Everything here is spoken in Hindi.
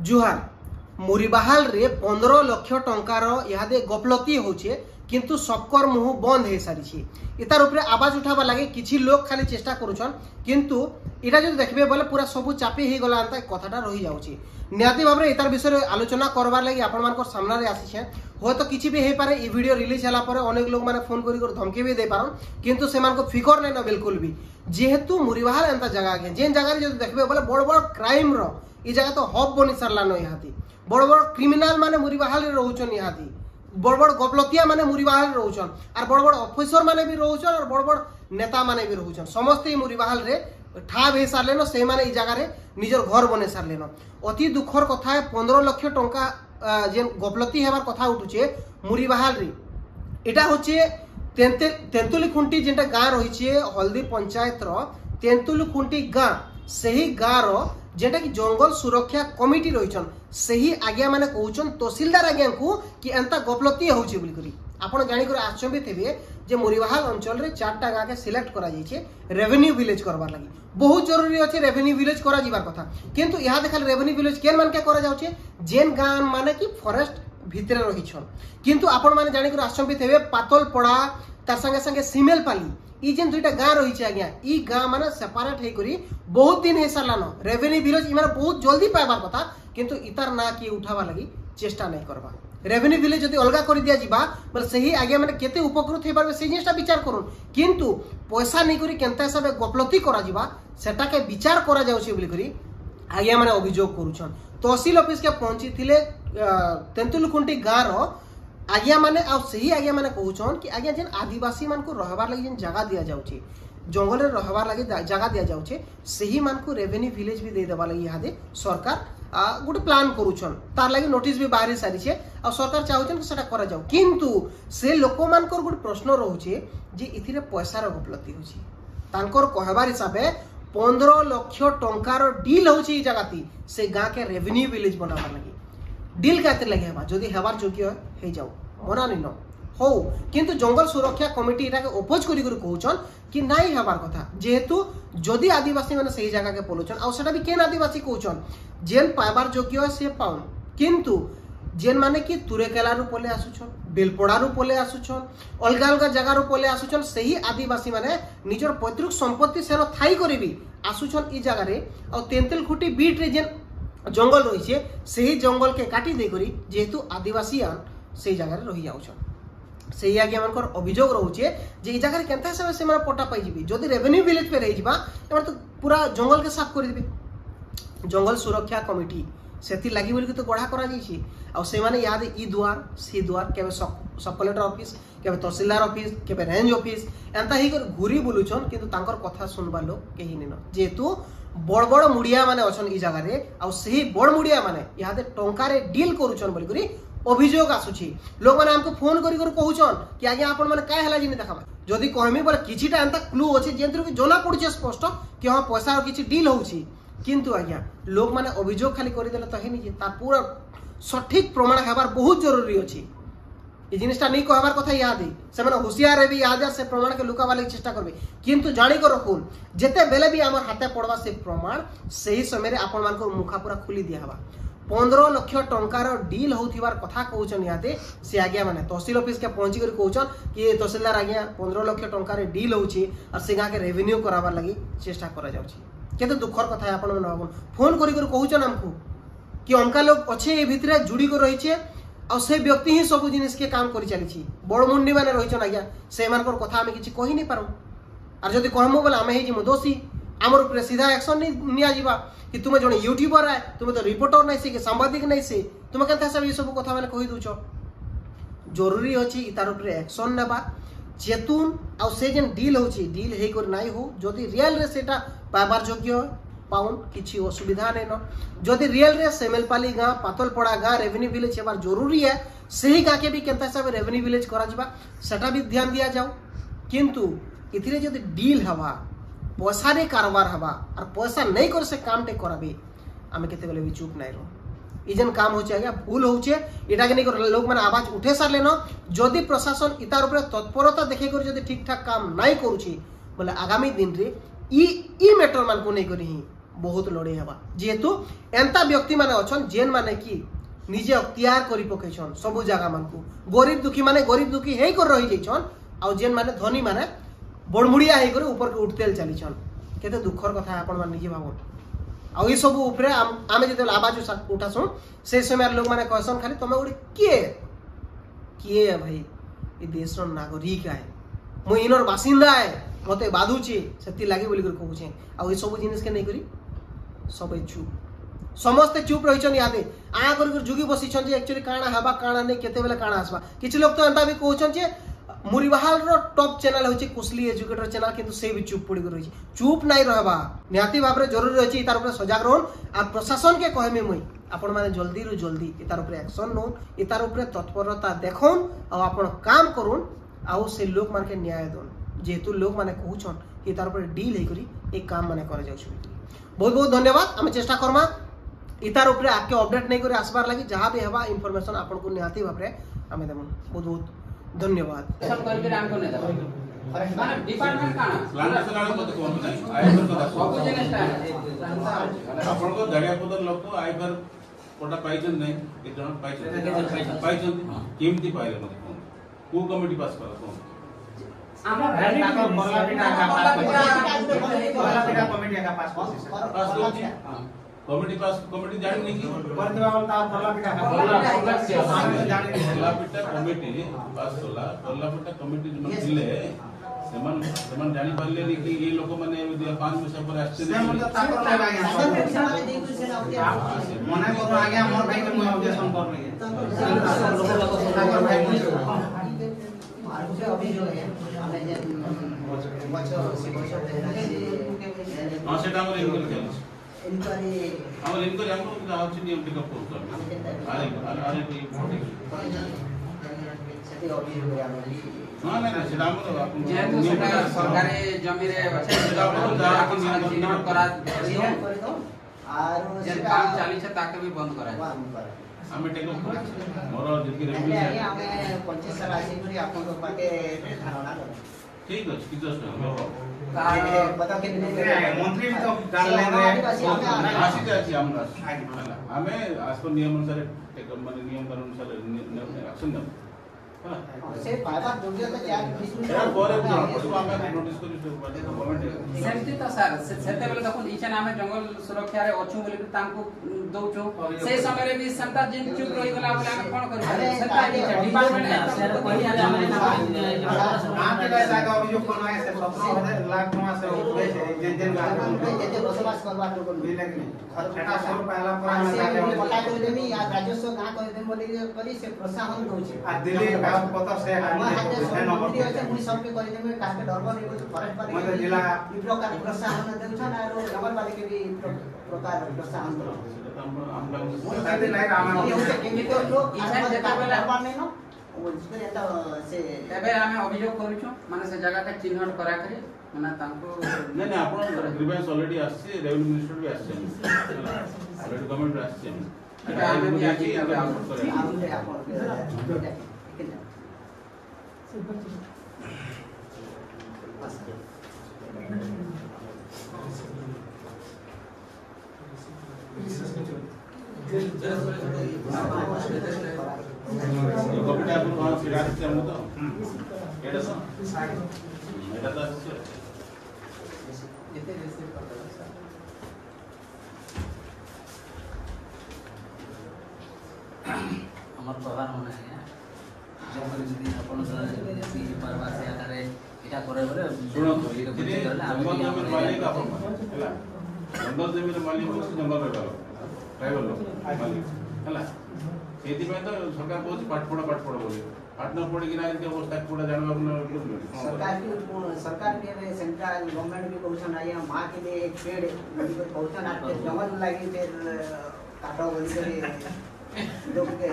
जुहार मुरीबाहाल रे 15 लाख टंकार इहादे गपलती होचे किंतु सबकर मुह बंद हो सारी इतार उपरे आवाज उठावा लगे किछि लोग खाली चेष्टा करूछन किंतु इटा जो देखबे बोले पूरा सब चापी हो गला अंता कथाटा रही जाउची निहाती भाव में इतार विषय आलोचना करवार लगी आपण मानकर सामना रे आसीछे हो तो किछि भी हे पारे ई वीडियो रिलीज होला परे अनेक लोग माने फोन करी धमकी भी दे पारन किंतु से मानको फिकर नै न बिल्कुल भी जेहेतु मुरीबाहाल एंता जगह के जेन जगह रे जो देखबे बोले बड़ बड़ क्राइम रो ई जगह तो हब बनी सरला न इहाती बड़ बड़ क्रिमिनल माने मुरीबाहाल रे रहउछन इहाती बड़ बड़ गपलतिया माने मुरीबाहाल रे रहउछन और बड़ बड़ ऑफिसर माने भी रहउछन और बड़ बड़ नेता माने भी रहउछन समस्त ई मुरीबाहाल रे ठाब हे सारलेन से माने ई जगह रे निजर घर बने सारलेन अति दुखर कथा है 15 लाख टंका जेन गपलती हेबार कथा उठुचे मुरीबाहाल रे एटा होचे तेंतुली खुंटी जेंटा गाँ रही हल्दी पंचायत रो तेंतुली खुंटी गाँ सही गाँ रो जेटा कि जंगल सुरक्षा कमिटी रही सही आज्ञा माने कहउछन तहसीलदार आज्ञा को कि एंता गपलती होउची बोली करी आपण जानि कर आश्चर्य थेबे जे मुरीबाहाल अंचल रे 4टा गाँ के सिलेक्ट करा जाइछे रेवेन्यू विलेज करबार लागि बहुत जरूरी अछि रेवेन्यू विलेज करा जिबार कथा किंतु यहाँ देखल रेवेन्यू विलेज केन मान के करा जाउछे जेन गाँ माने कि फॉरेस्ट भितरे रही किंतु आपण माने जानि कर आश्चर्य थेबे पातल पड़ा तार संगे संगे सिमेल पाली ई जेन दुईटा गाँ रही आज्ञा ई गाँ माने सेपरेट हे करी बहुत दिन हे सरलान रेवेन्यू विलेज इमाने बहुत जल्दी पाइबार कथा किंतु इतार ना कि उठावा लगी चेष्टा नहीं करबा रेवेन्यू विलेज जदि अलगा कर दिया जिबा बोले सही आज्ञा माने केते उपकृत हे पारबे से जिनिसटा विचार करूँ किंतु पैसा नहीं करी केनता हिसाब गपलती करा जिबा सेटा के विचार करा जाउछि बोली करी आज्ञा माने अभियोग करूछन तहसील ऑफिस के पहुंची थिले तेंतुलखुंटी गाँ रो आज्ञा माने आ सही आज्ञा माने कहउछन कि आज्ञा जेन आदिवासी मान को रहबार लागि जेन जगह दिया जाउछि जंगल रे रहबार लागि जगह दिया जाउछि सही मान को रेवेन्यू विलेज भी दे देबा लागि यादे सरकार गोटे प्लान करूछन तार लागि नोटिस भी बाहरी सारी छे आ सरकार चाहउछन कि सेटा करा जाउ किंतु से लोक मान को गोटे प्रश्न रहउछि जे इथिरे पैसा रो गपलती होछि तांकर कहबार हिसाबे 15 लाख टंकार डील होछि ई जगहती से गाँ के रेवेन्यू विलेज बनाबार लागि डील काते लगे हेबा जदि हेबार योग्य हे जाऊ मना नहीं न हो किंतु जंगल सुरक्षा कमिटी इटा के अपोज करी कहउछन कि नहीं हेबार कथा जेहेतु जदि आदिवासी माने सही जगह के पोलुछन आ सेटा भी केन आदिवासी कहउछन जेन पाइबार योग्य से पाउन किंतु जेन माने कि तुरेकेला रु पले आसुछन बेलपड़ा रु पले आसुछन अलगा अलगा जगह रु पले आसुछन सही आदिवासी माने निजर पैतृक संपत्ति सेरो थाई करबी आसुछन ई जगह रे आ तेंतुलखुंटी बीट रे जेन जंगल रही से जंगल के काटी दे करी जेहेतु आदिवासी से जगह रही जाउछन से आज्ञा मानकर अभियोग रहउछे जे ई जगह केनता हिसाब से माने पट्टा पाई जिबी जदि रेवेन्यू विलेज पे रही जिबा एमन तो पूरा जंगल के साफ कर देबे जंगल सुरक्षा कमिटी सेति लागि बोली तो गढ़ा करा जाइछि आ से माने याद ई द्वार सी द्वार केबे सब कलेक्टर ऑफिस केबे तहसीलदार ऑफिस केबे रेंज ऑफिस एंता ही कर घुरी बुलुछन किंतु तांकर कथा सुनबा लोग केही नै न जेहेतु बड़ बड़ मुड़िया माने अछन ई जगह रे आ सही बड़ मुड़िया माने यादे टंका रे डील करूछन बोली करी अभियोग आसुछि लोग माने हमको फोन करी कहउछन कि आज्ञा आपण माने काय हला जिनि देखाबा जदि कहमी बोले किछिटा एंता क्लू अछि जेंतु कि जोना पड़ुछि स्पष्ट कि हां पैसा और किछि डील होउछि किंतु आज्ञा लोग माने अभियोग खाली करि देले त हेनी जे ता पूरा सठिक प्रमाण हेबार बहुत जरूरी अछि ये जिनिसटा नहीं कहबार कथा याद है से माने होशियार भी याद से प्रमाण के लुकाबा लागि चेष्टा करबे किंतु जानि को रखुन जेते बेले भी हमर हाथे पड़वा से प्रमाण सही समय रे आपण मान को मुखा पूरा खुली दिया हबा 15 लाख टंकार डील होथिबार कथा कहउछन याते से आज्ञा माने तहसील ऑफिस के पहुंची कर कहउछन कि तहसीलदार आज्ञा 15 लाख टंकार डील होछि और से गाँ के रेवेन्यू कराबार लागि चेष्टा करा जाउछि केते दुखर कथा है आपण मन फोन करी कहउछन हमको कि हमका लोग अच्छे ए भितरे जुड़ी को रही छे और से व्यक्ति ही सब जिनिस के काम करी चली बड़ मुंडी माने रही आज्ञा से कथा आम कि कही नहीं पारू और जब कहमु बोले आम ही दोषी आमर ऊपर सीधा एक्शन नहीं निया जिबा कि तुम जने यूट्यूबर है तुम तो रिपोर्टर नहीं से कि सांबादिक नहीं से तुम केनता सब ये सब कथा माने कहि दूछ जरूरी अछि तार ऊपर एक्शन नेबा जेतुन आ से जेन डील होछि डील हे कर नाही हो जदि रियल रे सेटा पाइबार योग्य पाउन किछि असुविधा नहीं न जदि रियल रे सेमेलपाली गाँ पातलपड़ा गाँ रेवेन्यू विलेज हेबार जरूरी है सही गाँ के भी केनता हिसाब रेवेन्यू विलेज करा जिबा सेटा भी ध्यान दिया जाओ किंतु इथिरे जदि डील हवा पैसा रे कारोबार हवा और पैसा नहीं कर से काम टे कराबे आमे केते बेले भी चुप नहीं रहो ई जेन काम होचे आज्ञा भूल होचे एटा के नहीं लोग माने आवाज उठे सारले न जदि प्रशासन इतार ऊपर तत्परता देखे कर जदि ठीक ठाक काम नहीं करूची बोले आगामी दिन रे ई मैटर मान को नहीं करी बहुत लड़े हवा जेहेतु एंता व्यक्ति माने अछन जेन माने कि निजे अख्तियार करी पकेछन सब जगह मान को गरीब दुखी हे कर रही जइछन आ जेन माने धनी माने बड़मुड़िया हे कर ऊपर के उठतेल चलीछन केते दुखर कथा आपण मान निजे भाबन आ ई सब ऊपरे आमे जते आवाज उठासु से समय लोग माने कहसन खाली तमे उडी किए है भाई ई देश रो नागरिक है मु इनर बासिंदा है मते बाधुची सेति लागि बोली कर कहूछे आ ई सब जिनिस के नै करी सब चुप समस्ते चुप रहिछन यादे आ कर जुगी बसिछन जे एक्चुअली काना हबा काना नै केते बेले काना आसबा किछि लोग तो एंता भी कहउछन जे मुरीबाहाल रो टॉप चैनल होछि कुसली एजुकेटर चैनल किंतु से भी चुप पड़ी रही चुप नहीं रहबा निहाती भाबरे जरूरी अछि तार ऊपर सजग रहन आ प्रशासन के कहमे मुई आपण माने जल्दी रु जल्दी इतार ऊपर एक्शन नो इतार ऊपर तत्परता देखोन आ आपण काम करून आ से लोग मान के न्याय दोन जेतु लोग माने कहउछन कि तार ऊपर डील हे करी एक काम माने करे जाउछु बहुत बहुत धन्यवाद हम चेष्टा करमा इतार ऊपर आके अपडेट नहीं करे आसबार लागि जहां भी हेबा इंफॉर्मेशन आपण को निहाती भाबरे हमें देमन बहुत बहुत धन्यवाद सब करके राम को ने दबा माने डिपार्टमेंट काना प्लांट सलाड मत कोन नाही आयकर का सब जिनिस टा आपण को जगह पदर लोक आयकर कोटा पाइछन नहीं के जन पाइछन केमती पाइले मत कोन को कमिटी पास करा कोन हमरा भैली को मोरला पिटा का कमिटी का पास करछि कमिटी पास कमिटी जानि नहीं कि कर देबा वाला ता मोरला पिटा का जानि मोरला पिटा कमिटी पास होला मोरला पिटा कमिटी जो दिले सेमन जानि पारले नहीं कि ये लोक माने 5 पैसा पर आछे से मन ताकर लगा गया मने को आ गया मोर भाई के ऑब्जेक्शन कर ले लोक भाई मुझे अभी जो है बच्चों से हां सेटा हमर इनकल इनक्वारी हमर इनकल हमर आउछि नियम टिक पोस्ट आरे सेती अभी हो गया हां नहीं सेटा हमर अपन जेतु सेटा सरकारी जमी रे अछि सेटा नियम करा कर दो आरो जे काम चाली छै ताके भी बंद करा हमें टेक मोर जति आगे हमें 25 साल आसी करी आपन को पाके धारणा कर ठीक अछि कि जस्ट ताके बता के मंत्री भी तो गाइडलाइन रे आसी अछि हमरा हमें आज पर नियम अनुसार टेक माने नियम अनुसार एक्शन दम से पाइबा जोग्य तो क्या एरा गोरे पसु हमें नोटिस करी तो गवर्नमेंट सेमती तो सर सेते बेले देखो इचे नामे जंगल सुरक्षा रे अछु बोले तांको दउचो से समय रे भी संता जिन चुप रही गला बोले हम कोन करू सेता डिपार्टमेंट सर कोई आले हमने आप के जागा अभियोग कोन आए से 17 लाख टका से उठे छै जे जे बसवास करबा तो कोन मिले कि घर छटा 100 पहला पर जाके पता कर देमी या राजस्व कहां कर देम बोले करी से प्रोत्साहन दउ छै आ दिल्ली का पता से है नंबर है मुनि सब के कर देमे काके डरबो नहीं फॉरेस्ट पार्टी मतलब जिला ई प्रकार प्रोत्साहन दउ छ ना नगर पालिका के भी प्रकार प्रोत्साहन दउ हम साथे नहीं रामा के तो लोग इच्छा जता बेला नहीं न उसमें एता से एबे हमें अभियोग करू छु माने से जगह का चिन्हट करा करी माने तांको नहीं आपण ग्रीवेंस ऑलरेडी आसी रेवेन्यू मिनिस्टर भी आसी ऑलरेडी गवर्नमेंट आसी एटा हमें भी आजी एबे आपण कपिटा को वहां फिरा से हम तो एटा सो एटा तो जेते रिसीव करता सर हमर प्रधान होना है जंगल जदी अपन से परवा से आरे एटा करे बोले सुनो जंगल जमीन मालिक अपन हैला जंगल जमीन मालिक को जंगल रे ट्राइबल मालिक हैला सेति में तो सरकार बहुत पाठ पढ़ा बोले पाठ न पढ़ी कि ना इनके अवस्था पूरा जानवा सरकार के सेंट्रल गवर्नमेंट भी कहउछन आया मां के लिए एक पेड़ कहउछन आपके जंगल लागी फिर काटो बोली के लोग के